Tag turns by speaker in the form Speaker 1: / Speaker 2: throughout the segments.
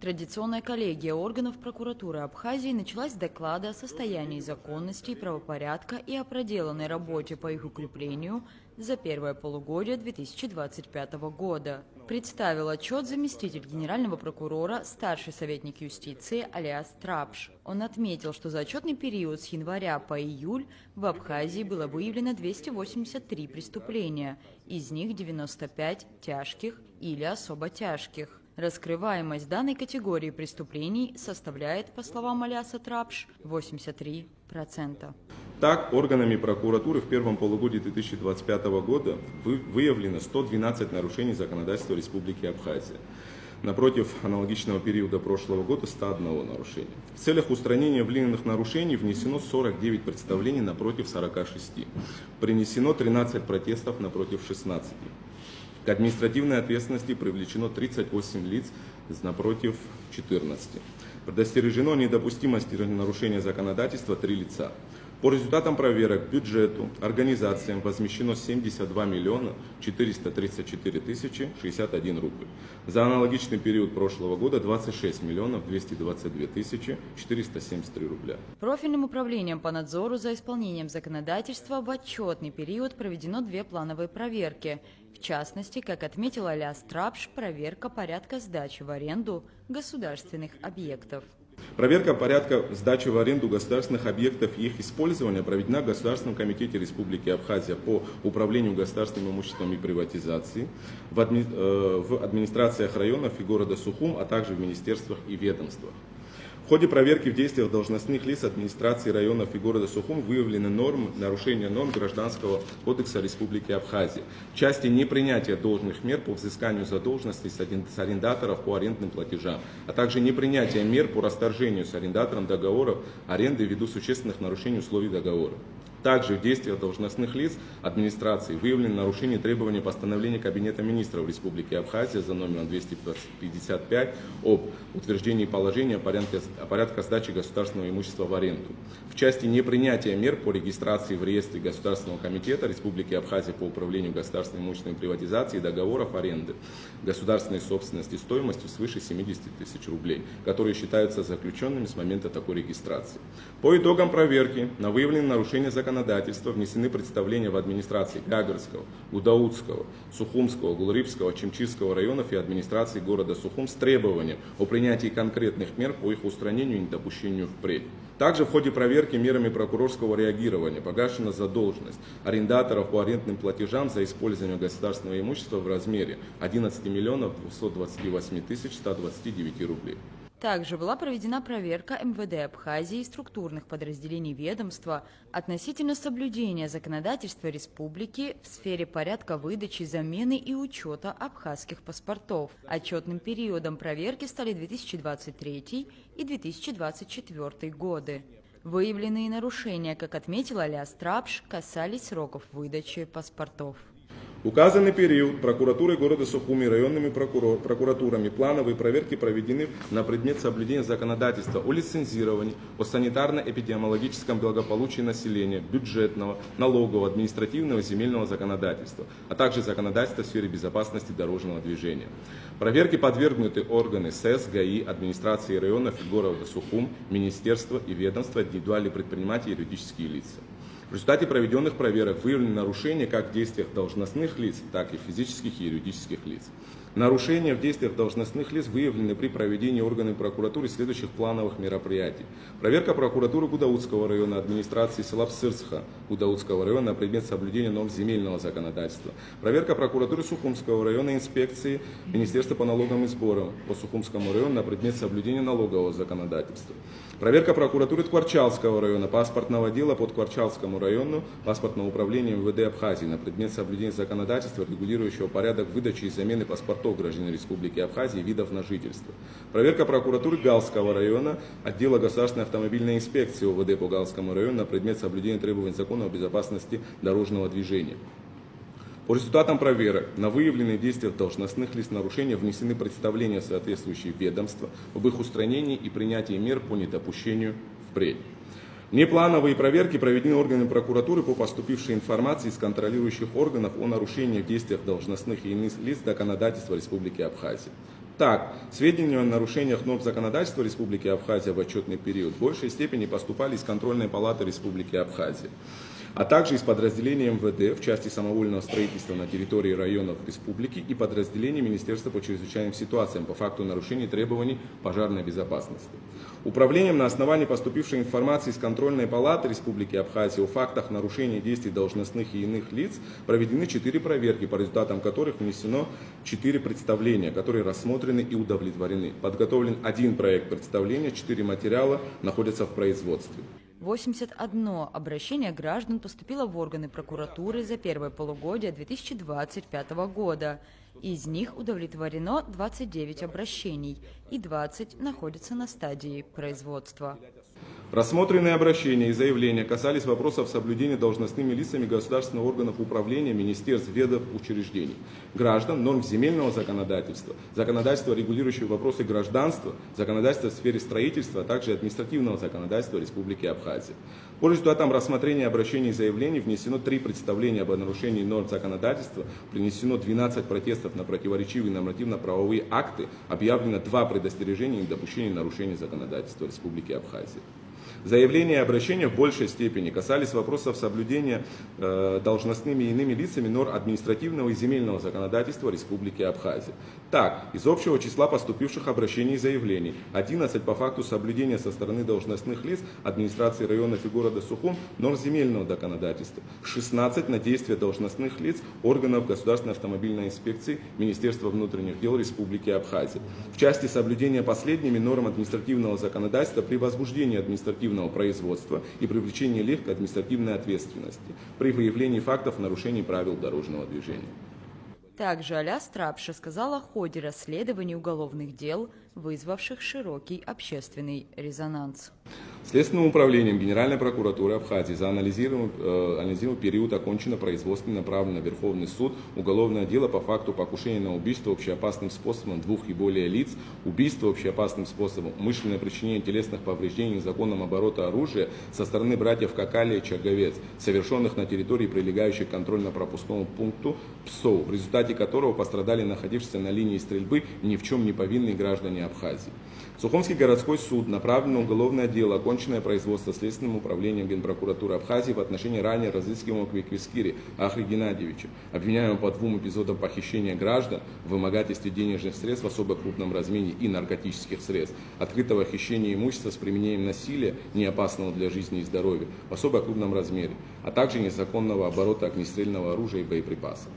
Speaker 1: Традиционная коллегия органов прокуратуры Абхазии началась с доклада о состоянии законности и правопорядка и о проделанной работе по их укреплению за первое полугодие 2025 года. Представил отчет заместитель генерального прокурора, старший советник юстиции Алиас Трапш. Он отметил, что за отчетный период с января по июль в Абхазии было выявлено 283 преступления, из них 95 тяжких или особо тяжких. Раскрываемость данной категории преступлений составляет, по словам Алиаса Трапш, 83%.
Speaker 2: Так, органами прокуратуры в первом полугодии 2025 года выявлено 112 нарушений законодательства Республики Абхазия. Напротив аналогичного периода прошлого года 101 нарушения. В целях устранения выявленных нарушений внесено 49 представлений напротив 46. Принесено 13 протестов напротив 16. К административной ответственности привлечено 38 лиц напротив 14. Предостережено о недопустимости нарушения законодательства 3 лица. По результатам проверок бюджету организациям возмещено 72 миллиона 434 тысячи 61 рубль. За аналогичный период прошлого года 26 миллионов 222 тысячи 473 рубля.
Speaker 1: Профильным управлением по надзору за исполнением законодательства в отчетный период проведено 2 плановые проверки. В частности, как отметил Алиас Трапш, проверка порядка сдачи в аренду государственных объектов.
Speaker 2: Проверка порядка сдачи в аренду государственных объектов и их использования проведена в Государственном комитете Республики Абхазия по управлению государственным имуществом и приватизации, в администрациях районов и города Сухум, а также в министерствах и ведомствах. В ходе проверки в действиях должностных лиц администрации районов и города Сухум выявлены нарушения норм Гражданского кодекса Республики Абхазия в части непринятия должных мер по взысканию задолженности с арендаторов по арендным платежам, а также непринятия мер по расторжению с арендатором договоров аренды ввиду существенных нарушений условий договора. Также в действиях должностных лиц администрации выявлены нарушения требований постановления Кабинета министров Республики Абхазия за номером 255 об утверждении положения о порядке сдачи государственного имущества в аренду. В части непринятия мер по регистрации в реестре Государственного комитета Республики Абхазия по управлению государственной имущественной приватизацией договоров аренды государственной собственности стоимостью свыше 70 тысяч рублей, которые считаются заключенными с момента такой регистрации. По итогам проверки на выявленные нарушения законодательства внесены представления в администрации Гагрского, Гудаутского, Сухумского, Гулрипского, Чимчирского районов и администрации города Сухум с требованием о принятии конкретных мер по их устранению и недопущению впредь. Также в ходе проверки мерами прокурорского реагирования погашена задолженность арендаторов по арендным платежам за использование государственного имущества в размере 11 миллионов 228 тысяч 129 рублей.
Speaker 1: Также была проведена проверка МВД Абхазии и структурных подразделений ведомства относительно соблюдения законодательства республики в сфере порядка выдачи, замены и учета абхазских паспортов. Отчетным периодом проверки стали 2023 и 2024 годы. Выявленные нарушения, как отметил Алиас Трапш, касались сроков выдачи паспортов.
Speaker 2: Указанный период прокуратурой города Сухум и районными прокуратурами плановые проверки проведены на предмет соблюдения законодательства о лицензировании, о санитарно-эпидемиологическом благополучии населения, бюджетного, налогового, административного и земельного законодательства, а также законодательства в сфере безопасности дорожного движения. Проверке подвергнуты органы СЭС, ГАИ, администрации районов и города Сухум, министерства и ведомства, индивидуальные предприниматели и юридические лица. В результате проведенных проверок выявлены нарушения как в действиях должностных лиц, так и физических и юридических лиц. Нарушения в действиях должностных лиц выявлены при проведении органами прокуратуры следующих плановых мероприятий. Проверка прокуратуры Гудаутского района, администрации села Псырцха Гудаутского района на предмет соблюдения норм земельного законодательства. Проверка прокуратуры Сухумского района, инспекции Министерства по налогам и сборам по Сухумскому району на предмет соблюдения налогового законодательства. Проверка прокуратуры Ткварчалского района, паспортного дела по Ткварчалскому району, паспортного управления МВД Абхазии на предмет соблюдения законодательства, регулирующего порядок выдачи и замены паспортов граждан Республики Абхазии видов на жительство. Проверка прокуратуры Галского района, отдела Государственной автомобильной инспекции ОВД по Галскому району на предмет соблюдения требований закона о безопасности дорожного движения. По результатам проверок на выявленные действия должностных лиц нарушения внесены представления в соответствующие ведомства об их устранении и принятии мер по недопущению впредь. Неплановые проверки проведены органами прокуратуры по поступившей информации из контролирующих органов о нарушениях в действиях должностных и иных лиц законодательства Республики Абхазия. Так, сведения о нарушениях норм законодательства Республики Абхазия в отчетный период в большей степени поступали из контрольной палаты Республики Абхазия, а также из подразделений МВД в части самовольного строительства на территории районов республики и подразделений Министерства по чрезвычайным ситуациям по факту нарушений требований пожарной безопасности. Управлением на основании поступившей информации из контрольной палаты Республики Абхазия о фактах нарушения действий должностных и иных лиц проведены 4 проверки, по результатам которых внесено 4 представления, которые рассмотрены и удовлетворены. Подготовлен 1 проект представления, 4 материала находятся в производстве.
Speaker 1: 81 обращение граждан поступило в органы прокуратуры за первое полугодие 2025 года. Из них удовлетворено 29 обращений и 20 находятся на стадии производства.
Speaker 2: Рассмотренные обращения и заявления касались вопросов соблюдения должностными лицами государственных органов управления, министерств, ведомств, учреждений, граждан, норм земельного законодательства, законодательства, регулирующего вопросы гражданства, законодательства в сфере строительства, а также административного законодательства Республики Абхазия. По результатам рассмотрения обращений и заявлений внесено 3 представления об нарушении норм законодательства, принесено 12 протестов на противоречивые нормативно-правовые акты, объявлено 2 предостережения о недопущении нарушений законодательства Республики Абхазия. Заявления и обращения в большей степени касались вопросов соблюдения должностными и иными лицами норм административного и земельного законодательства Республики Абхазия. Так, из общего числа поступивших обращений и заявлений 11 по факту соблюдения со стороны должностных лиц администрации районов и города Сухум норм земельного законодательства, 16 на действия должностных лиц органов Государственной автомобильной инспекции Министерства внутренних дел Республики Абхазия. В части соблюдения последними норм административного законодательства при возбуждении административного производства и привлечении лиц к административной ответственности при выявлении фактов нарушений правил дорожного движения.
Speaker 1: Также Аляс Трапша сказал о ходе расследований уголовных дел, вызвавших широкий общественный резонанс.
Speaker 2: Следственным управлением Генеральной прокуратуры Абхазии за анализируемый период окончено производство и направлено в Верховный суд уголовное дело по факту покушения на убийство общеопасным способом 2 и более лиц, убийство общеопасным способом, умышленное причинение телесных повреждений незаконным оборота оружия со стороны братьев Какали и Чаговец, совершенных на территории, прилегающей к контрольно-пропускному пункту ПСО, в результате которого пострадали находившиеся на линии стрельбы ни в чем не повинные граждане Абхазии. Сухумский городской суд направлен на уголовное дело, оконченное производство Следственным управлением Генпрокуратуры Абхазии в отношении ранее разыскиваемого Квиквискири Ахри Геннадьевича, обвиняемого по 2 эпизодам похищения граждан, в вымогательстве денежных средств в особо крупном размере и наркотических средств, открытого хищения имущества с применением насилия, неопасного для жизни и здоровья, в особо крупном размере, а также незаконного оборота огнестрельного оружия и боеприпасов.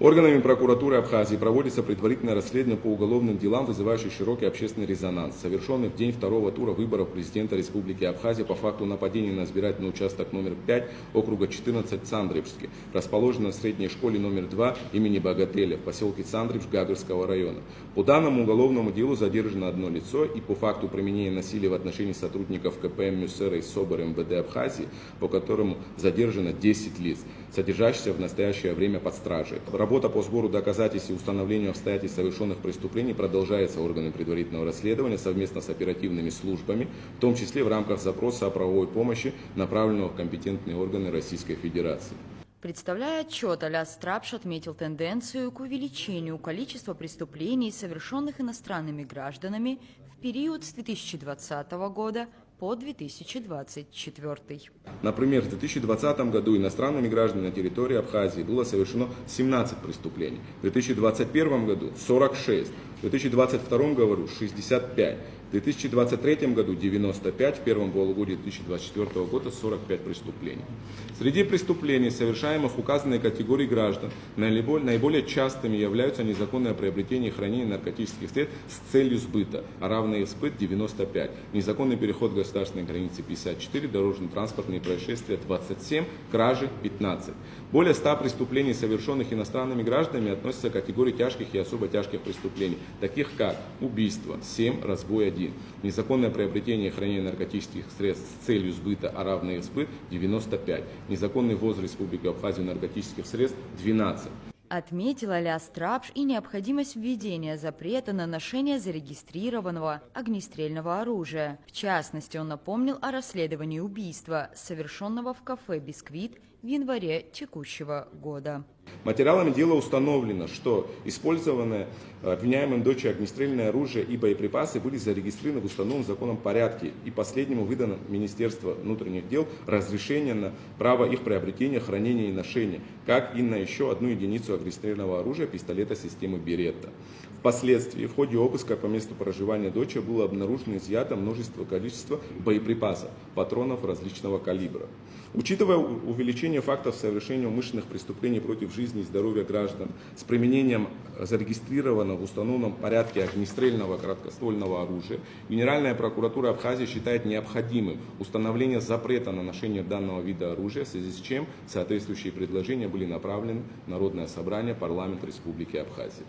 Speaker 2: Органами прокуратуры Абхазии проводится предварительное расследование по уголовным делам, вызывающим широкий общественный резонанс, совершенный в день 2-го тура выборов президента Республики Абхазия по факту нападения на избирательный участок номер 5 округа 14 Цандревский, расположенный в средней школе номер 2 имени Богателя в поселке Цандревш Гагарского района. По данному уголовному делу задержано 1 лицо и по факту применения насилия в отношении сотрудников КПМ Мюссера и СОБР МВД Абхазии, по которому задержано 10 лиц, содержащихся в настоящее время под стражей. Работа по сбору доказательств и установлению обстоятельств совершенных преступлений продолжается органами предварительного расследования совместно с оперативными службами, в том числе в рамках запроса о правовой помощи, направленного в компетентные органы Российской Федерации.
Speaker 1: Представляя отчет, Аляс Трапш отметил тенденцию к увеличению количества преступлений, совершенных иностранными гражданами в период с 2020 года по 2024.
Speaker 2: Например, в 2020 году иностранными гражданами на территории Абхазии было совершено 17 преступлений, в 2021 году 46, в 2022 году 65, в 2023 году 95, в первом полугодии 2024 года 45 преступлений. Среди преступлений, совершаемых в указанной категории граждан, наиболее частыми являются незаконное приобретение и хранение наркотических средств с целью сбыта, а равный их сбыт 95, незаконный переход государственной границы 54, дорожно-транспортные происшествия 27, кражи 15. Более 100 преступлений, совершенных иностранными гражданами, относятся к категории тяжких и особо тяжких преступлений, таких как убийство 7, разбой 1, незаконное приобретение и хранение наркотических средств с целью сбыта, а равный их сбыт 95, незаконный ввоз в Республику Абхазию наркотических средств 12.
Speaker 1: Отметил Аляс Трапш и необходимость введения запрета на ношение зарегистрированного огнестрельного оружия. В частности, он напомнил о расследовании убийства, совершенного в кафе «Бисквит» в январе текущего года.
Speaker 2: Материалами дела установлено, что использованное обвиняемым дочерью огнестрельное оружие и боеприпасы были зарегистрированы в установленном законом порядке, и последнему выдано Министерство внутренних дел разрешение на право их приобретения, хранения и ношения, как и на еще одну единицу огнестрельного оружия пистолета системы Беретта. Впоследствии в ходе обыска по месту проживания дочери было обнаружено и изъято количество боеприпасов, патронов различного калибра. Учитывая увеличение фактов совершения умышленных преступлений против жизни и здоровья граждан с применением зарегистрированного в установленном порядке огнестрельного короткоствольного оружия, Генеральная прокуратура Абхазии считает необходимым установление запрета на ношение данного вида оружия, в связи с чем соответствующие предложения были направлены в Народное собрание парламента Республики Абхазия.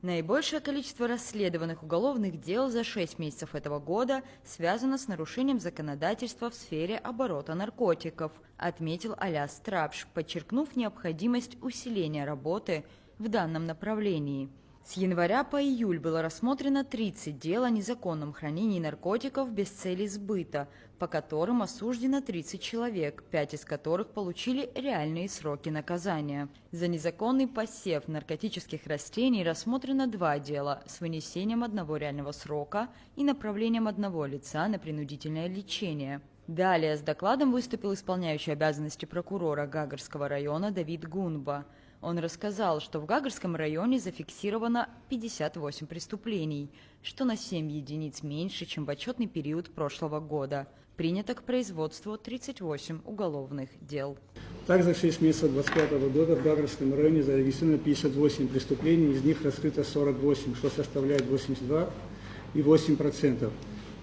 Speaker 1: Наибольшее количество расследованных уголовных дел за 6 месяцев этого года связано с нарушением законодательства в сфере оборота наркотиков, отметил Аляс Трабш, подчеркнув необходимость усиления работы в данном направлении. С января по июль было рассмотрено 30 дел о незаконном хранении наркотиков без цели сбыта, по которым осуждено 30 человек, 5 из которых получили реальные сроки наказания. За незаконный посев наркотических растений рассмотрено 2 дела с вынесением 1 реального срока и направлением 1 лица на принудительное лечение. Далее с докладом выступил исполняющий обязанности прокурора Гагарского района Давид Гунба. Он рассказал, что в Гагарском районе зафиксировано 58 преступлений, что на 7 единиц меньше, чем в отчетный период прошлого года. Принято к производству 38 уголовных дел.
Speaker 3: Так, за 6 месяцев 2025 года в Гагарском районе зарегистрировано 58 преступлений, из них раскрыто 48, что составляет 82,8%.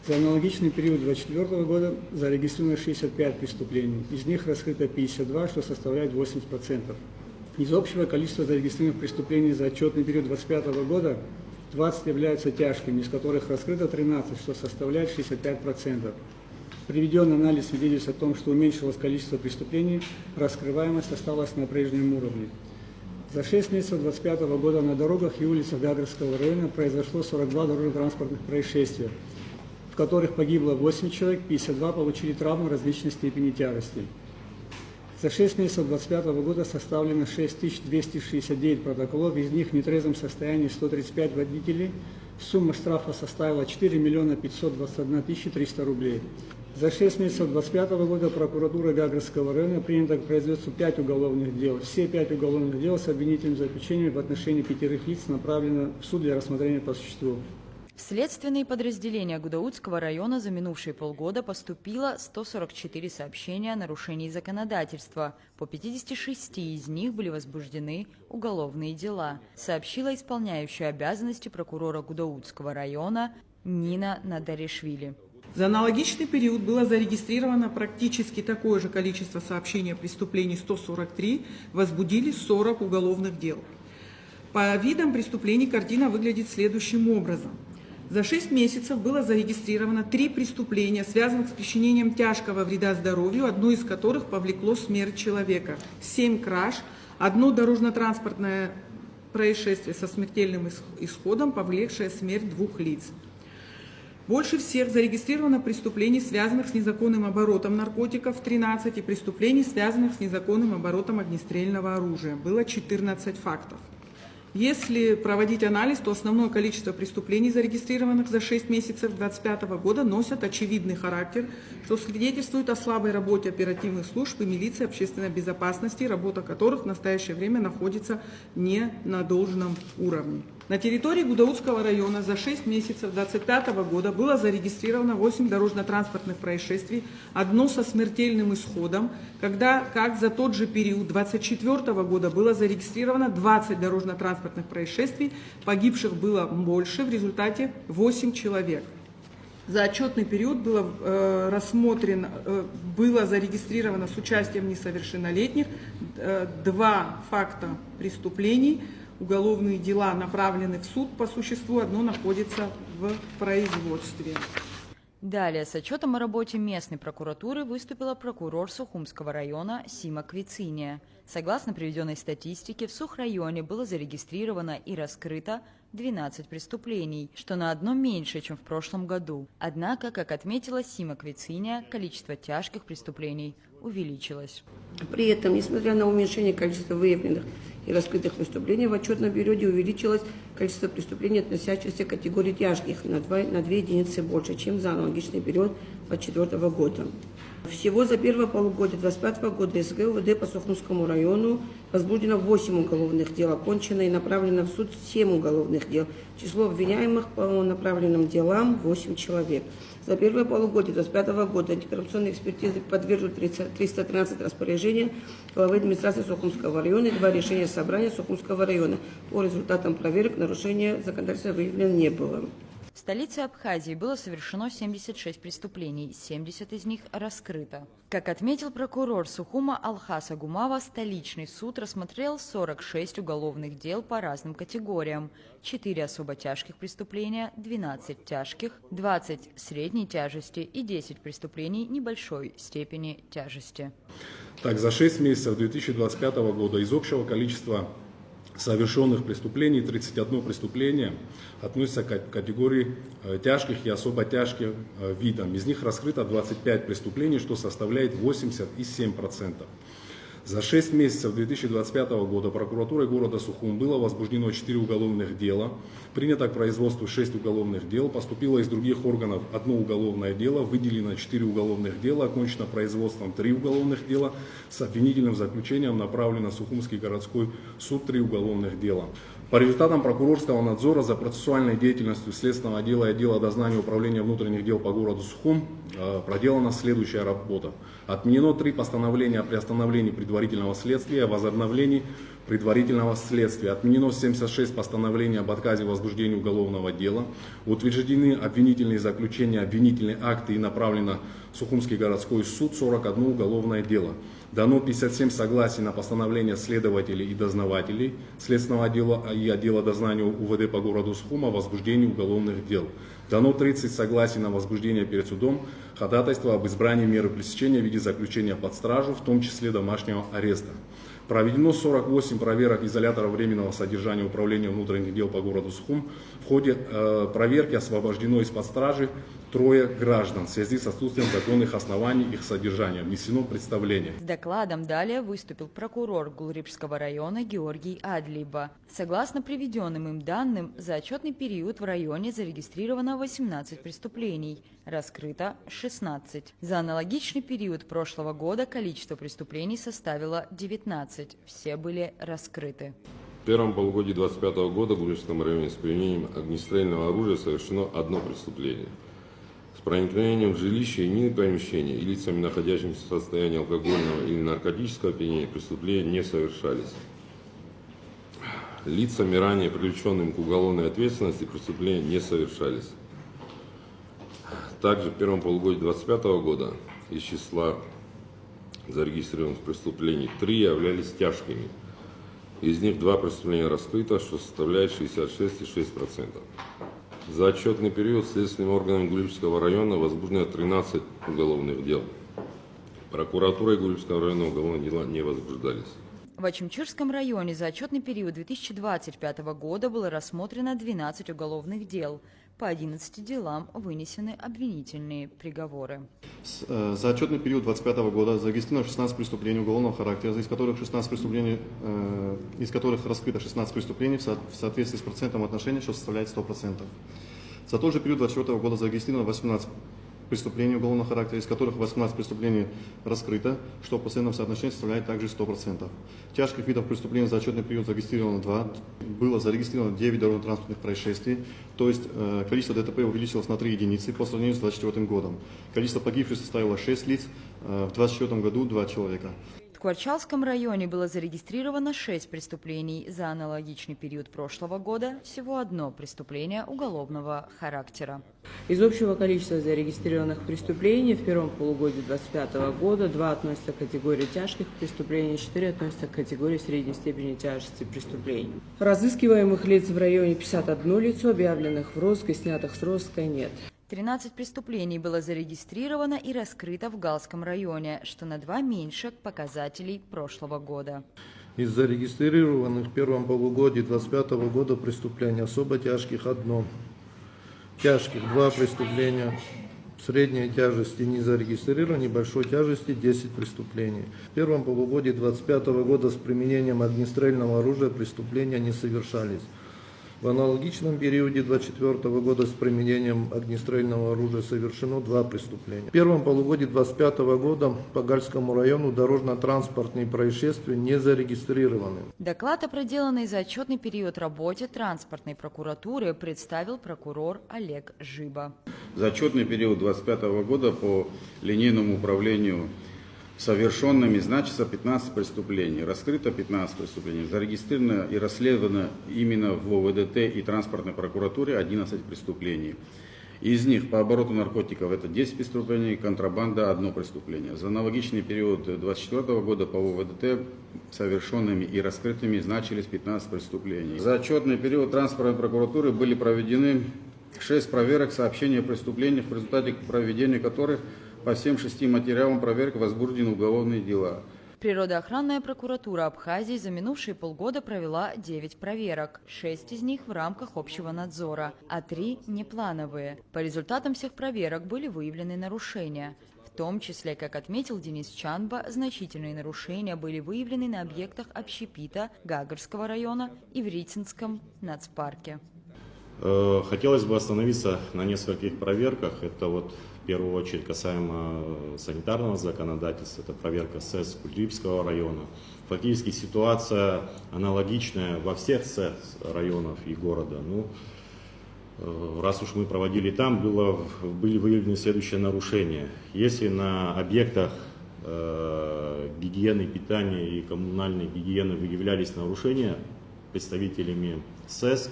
Speaker 3: За аналогичный период 2024 года зарегистрировано 65 преступлений, из них раскрыто 52, что составляет 80%. Из общего количества зарегистрированных преступлений за отчетный период 2025 года 20 являются тяжкими, из которых раскрыто 13, что составляет 65%. Приведенный анализ свидетельствует о том, что уменьшилось количество преступлений, раскрываемость осталась на прежнем уровне. За 6 месяцев 2025 года на дорогах и улицах Гагарского района произошло 42 дорожно-транспортных происшествия, в которых погибло 8 человек, 52 получили травмы различной степени тяжести. За 6 месяцев 2025 года составлено 6269 протоколов, из них в нетрезвом состоянии 135 водителей. Сумма штрафа составила 4 521 300 рублей. За 6 месяцев 2025 года прокуратура Гагарского района принята к производству 5 уголовных дел. Все 5 уголовных дел с обвинительным заключением в отношении 5 лиц направлены в суд для рассмотрения по существу.
Speaker 1: В следственные подразделения Гудаутского района за минувшие полгода поступило 144 сообщения о нарушении законодательства. По 56 из них были возбуждены уголовные дела, сообщила исполняющая обязанности прокурора Гудаутского района Нина Надаришвили.
Speaker 4: За аналогичный период было зарегистрировано практически такое же количество сообщений о преступлении 143, возбудили 40 уголовных дел. По видам преступлений картина выглядит следующим образом. За 6 месяцев было зарегистрировано 3 преступления, связанных с причинением тяжкого вреда здоровью, одно из которых повлекло смерть человека, 7 краж, 1 дорожно-транспортное происшествие со смертельным исходом, повлекшее смерть 2 лиц. Больше всех зарегистрировано преступлений, связанных с незаконным оборотом наркотиков, 13, и преступлений, связанных с незаконным оборотом огнестрельного оружия. Было 14 фактов. Если проводить анализ, то основное количество преступлений, зарегистрированных за 6 месяцев 2025 года, носят очевидный характер, что свидетельствует о слабой работе оперативных служб и милиции общественной безопасности, работа которых в настоящее время находится не на должном уровне. На территории Гудаутского района за 6 месяцев 2025 года было зарегистрировано 8 дорожно-транспортных происшествий, одно со смертельным исходом, как за тот же период 2024 года было зарегистрировано 20 дорожно-транспортных происшествий, погибших было больше, в результате 8 человек. За отчетный период было зарегистрировано с участием несовершеннолетних 2 факта преступлений. Уголовные дела направлены в суд по существу, одно находится в производстве.
Speaker 1: Далее с отчетом о работе местной прокуратуры выступила прокурор Сухумского района Сима Квициния. Согласно приведенной статистике, в Сухрайоне было зарегистрировано и раскрыто 12 преступлений, что на одно меньше, чем в прошлом году. Однако, как отметила Сима Квициня, количество тяжких преступлений увеличилось.
Speaker 5: При этом, несмотря на уменьшение количества выявленных и раскрытых преступлений, в отчетном периоде увеличилось количество преступлений, относящихся к категории тяжких, на 2 единицы больше, чем за аналогичный период 2024 года. Всего за первое полугодие 2025 года СГ УВД по Сухумскому району возбуждено 8 уголовных дел, окончено и направлено в суд 7 уголовных дел. Число обвиняемых по направленным делам 8 человек. За первое полугодие 2025 года антикоррупционные экспертизы поддерживают 313 распоряжений главы администрации Сухумского района и 2 решения собрания Сухумского района. По результатам проверок нарушения законодательства выявлено не было.
Speaker 1: В столице Абхазии было совершено 76 преступлений, 70 из них раскрыто. Как отметил прокурор Сухума Алхас Агумава, столичный суд рассмотрел 46 уголовных дел по разным категориям, 4 особо тяжких преступления, 12 тяжких, 20 средней тяжести и 10 преступлений небольшой степени тяжести.
Speaker 6: Так, за 6 месяцев 2025 года из общего количества совершенных преступлений 31 преступление относится к категории тяжких и особо тяжких видам. Из них раскрыто 25 преступлений, что составляет 87%. За 6 месяцев 2025 года прокуратурой города Сухум было возбуждено 4 уголовных дела, принято к производству 6 уголовных дел, поступило из других органов 1 уголовное дело, выделено 4 уголовных дела, окончено производством 3 уголовных дела, с обвинительным заключением направлено в Сухумский городской суд 3 уголовных дела. По результатам прокурорского надзора за процессуальной деятельностью Следственного отдела и отдела дознания Управления внутренних дел по городу Сухум проделана следующая работа. Отменено 3 постановления о приостановлении предварительного следствия и о возобновлении предварительного следствия. Отменено 76 постановлений об отказе в возбуждении уголовного дела. Утверждены обвинительные заключения, обвинительные акты и направлено в Сухумский городской суд 41 уголовное дело. Дано 57 согласий на постановление следователей и дознавателей Следственного отдела и отдела дознания УВД по городу Сухум о возбуждении уголовных дел. Дано 30 согласий на возбуждение перед судом ходатайства об избрании меры пресечения в виде заключения под стражу, в том числе домашнего ареста. Проведено 48 проверок изоляторов временного содержания Управления внутренних дел по городу Сухум. В ходе проверки освобождено из-под стражи 3 граждан в связи с отсутствием законных оснований их содержания. Внесено представление.
Speaker 1: С докладом далее выступил прокурор Гулрипского района Георгий Адлиба. Согласно приведенным им данным, за отчетный период в районе зарегистрировано 18 преступлений, раскрыто 16. За аналогичный период прошлого года количество преступлений составило 19. Все были раскрыты.
Speaker 7: В первом полугодии 2025 года в Гулрипском районе с применением огнестрельного оружия совершено 1 преступление. С проникновением в жилище и иные помещения и лицами, находящимися в состоянии алкогольного или наркотического опьянения, преступления не совершались. Лицами, ранее привлеченными к уголовной ответственности, преступления не совершались. Также в первом полугодии 2025 года из числа зарегистрированных преступлений 3 являлись тяжкими. Из них 2 преступления раскрыто, что составляет 66,6%. За отчетный период следственными органами Гулрипского района возбуждено 13 уголовных дел. Прокуратурой Гулрипского района уголовные дела не возбуждались.
Speaker 1: В Ачимчирском районе за отчетный период 2025 года было рассмотрено 12 уголовных дел. По 11 делам вынесены обвинительные приговоры.
Speaker 8: За отчетный период 2025 года зарегистрировано 16 преступлений уголовного характера, из которых раскрыто 16 преступлений в соответствии с процентом отношения, что составляет 100%. За тот же период 2024 года зарегистрировано 18 преступлений уголовного характера, из которых 18 преступлений раскрыто, что в процентном соотношении составляет также 100%. Тяжких видов преступлений за отчетный период зарегистрировано 2, было зарегистрировано 9 дорожно-транспортных происшествий, то есть количество ДТП увеличилось на 3 единицы по сравнению с 2024 годом. Количество погибших составило 6 лиц, в 2024 году 2 человека.
Speaker 1: В Кварчалском районе было зарегистрировано 6 преступлений. За аналогичный период прошлого года всего 1 преступление уголовного характера.
Speaker 9: Из общего количества зарегистрированных преступлений в первом полугодии 2025 года 2 относятся к категории тяжких преступлений, 4 относятся к категории средней степени тяжести преступлений. Разыскиваемых лиц в районе 51 лицо, объявленных в розыск и снятых с розыска нет.
Speaker 1: 13 преступлений было зарегистрировано и раскрыто в Галском районе, что на 2 меньше показателей прошлого года.
Speaker 10: Из зарегистрированных в первом полугодии 2025 года преступлений особо тяжких – 1, тяжких – 2 преступления, средней тяжести не зарегистрировано, большой тяжести 10 преступлений. В первом полугодии 2025 года с применением огнестрельного оружия преступления не совершались. В аналогичном периоде 2024 года с применением огнестрельного оружия совершено 2 преступления. В первом полугодии 2025 года по Гальскому району дорожно-транспортные происшествия не зарегистрированы.
Speaker 1: Доклад о проделанной за отчетный период работе транспортной прокуратуры представил прокурор Олег Жиба.
Speaker 11: За отчетный период 2025 года по линейному управлению совершенными значится 15 преступлений, раскрыто 15 преступлений, зарегистрировано и расследовано именно в ОВДТ и транспортной прокуратуре 11 преступлений. Из них по обороту наркотиков это 10 преступлений, контрабанда 1 преступление. За аналогичный период 2024 года по ОВДТ совершенными и раскрытыми значились 15 преступлений. За отчетный период транспортной прокуратуры были проведены 6 проверок сообщений о преступлениях, в результате проведения которых по всем 6 материалам проверок возбуждены уголовные дела.
Speaker 1: Природоохранная прокуратура Абхазии за минувшие полгода провела 9 проверок, 6 из них в рамках общего надзора, а 3 неплановые. По результатам всех проверок были выявлены нарушения. В том числе, как отметил Денис Чанба, значительные нарушения были выявлены на объектах общепита Гагарского района и в Ритинском нацпарке.
Speaker 12: Хотелось бы остановиться на нескольких проверках. Это вот в первую очередь касаемо санитарного законодательства, это проверка СЭС Кульдибского района. Фактически ситуация аналогичная во всех СЭС районов и города. Раз уж мы проводили там, были выявлены следующие нарушения. Если на объектах гигиены питания и коммунальной гигиены выявлялись нарушения представителями СЭС,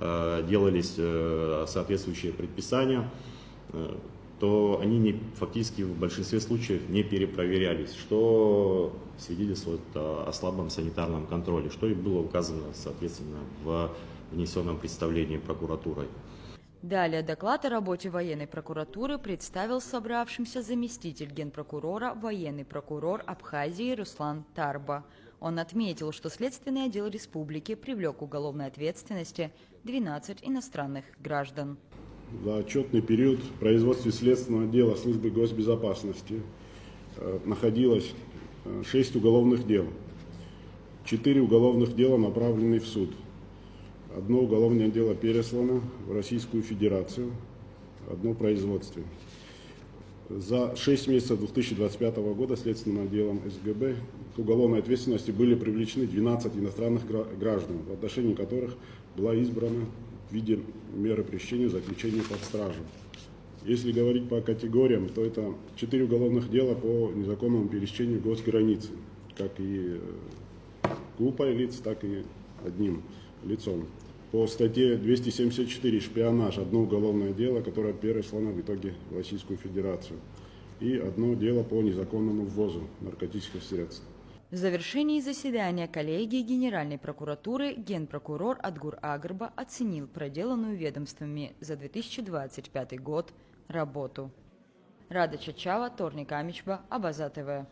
Speaker 12: делались соответствующие предписания, то они фактически в большинстве случаев не перепроверялись, что свидетельствует о слабом санитарном контроле, что и было указано, соответственно, в внесенном представлении прокуратурой.
Speaker 1: Далее доклад о работе военной прокуратуры представил собравшимся заместитель генпрокурора, военный прокурор Абхазии Руслан Тарба. Он отметил, что Следственный отдел республики привлек к уголовной ответственности 12 иностранных граждан.
Speaker 13: За отчетный период в производстве Следственного отдела службы госбезопасности находилось 6 уголовных дел. 4 уголовных дела направлены в суд. 1 уголовное дело переслано в Российскую Федерацию, 1 в производстве. За 6 месяцев 2025 года Следственным отделом СГБ к уголовной ответственности были привлечены 12 иностранных граждан, в отношении которых была избрана в виде меры пресечения заключения под стражу. Если говорить по категориям, то это 4 уголовных дела по незаконному пересечению госграницы, как и группой лиц, так и одним лицом. По статье 274 «Шпионаж» 1 уголовное дело, которое переслано в итоге в Российскую Федерацию, и 1 дело по незаконному ввозу наркотических средств.
Speaker 1: В завершении заседания коллегии Генеральной прокуратуры генпрокурор Адгур Агарба оценил проделанную ведомствами за 2025 год работу. Рада Чачава, Торник Амичба, Абаза ТВ.